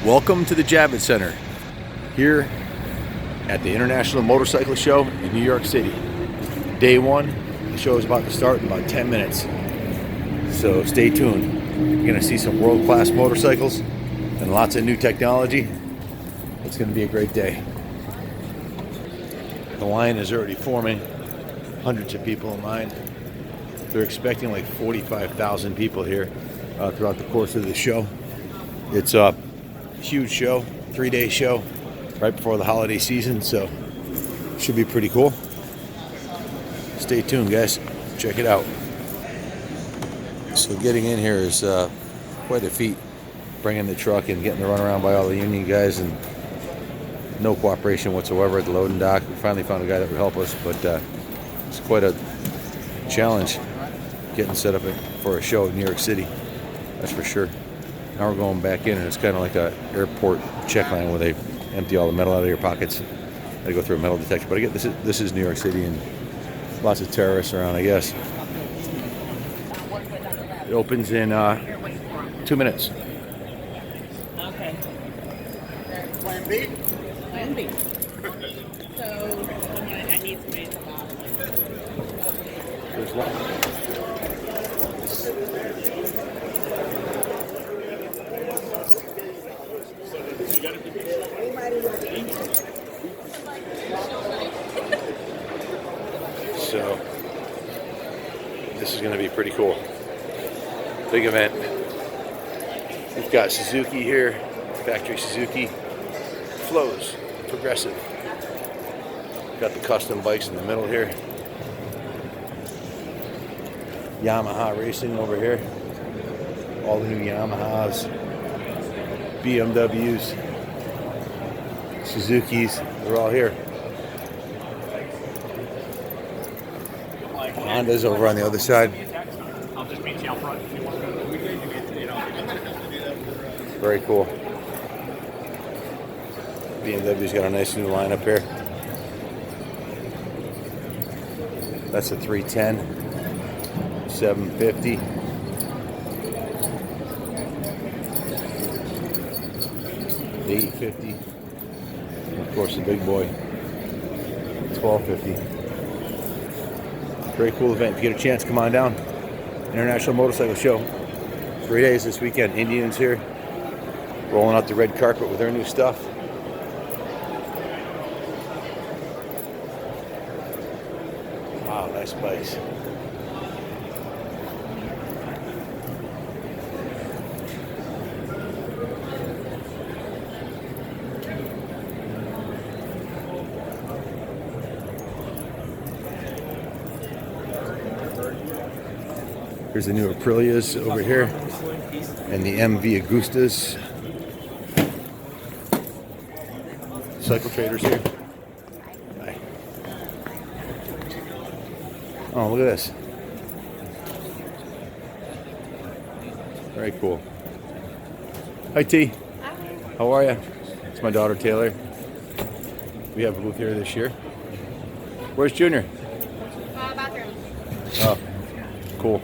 Welcome to the Javits Center here at the International Motorcycle Show in New York City. Day one, the show is about to start in about 10 minutes. So stay tuned. You're going to see some world-class motorcycles and lots of new technology. It's going to be a great day. The line is already forming. Hundreds of people in line. They're expecting like 45,000 people here throughout the course of the show. It's a huge show, 3-day show, right before the holiday season, so should be pretty cool. Stay tuned, guys. Check it out. So getting in here is quite a feat. Bringing the truck and getting the runaround by all the union guys, and no cooperation whatsoever at the loading dock. We finally found a guy that would help us, but it's quite a challenge getting set up for a show in New York City. That's for sure. Now we're going back in, and it's kind of like a airport check line where they empty all the metal out of your pockets. They go through a metal detector. But again, this is New York City, and lots of terrorists around, I guess. It opens in 2 minutes. Okay. Plan B? Plan B. So I need some aid. There's one. So this is going to be pretty cool. Big event. We've got Suzuki here, factory Suzuki, Flows, Progressive. Got the custom bikes in the middle here. Yamaha Racing over here. All the new Yamahas, BMWs, Suzukis, they're all here. Honda's over on the other side. I'll just meet you out front if you want to go. Very cool. BMW's got a nice new lineup here. That's a 310, 750. The 850. And of course the big boy, 1250. Very cool event. If you get a chance, come on down. International Motorcycle Show. 3 days this weekend. Indians here, rolling out the red carpet with their new stuff. Wow, nice bikes. Here's the new Aprilias over here, and the MV Agustas. Cycle Traders here. Hi. Oh, look at this. Very cool. Hi, T. Hi. How are you? It's my daughter, Taylor. We have a booth here this year. Where's Junior? Bathroom. Oh, cool.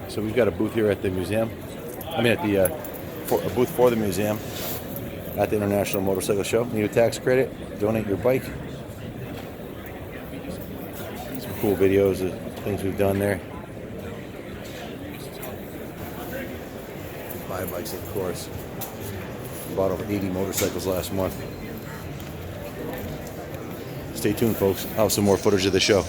So we've got a booth here at the museum. I mean, at the a booth for the museum at the International Motorcycle Show. Need a tax credit? Donate your bike. Some cool videos of things we've done there. Buy bikes, of course. Bought over 80 motorcycles last month. Stay tuned, folks. I'll have some more footage of the show.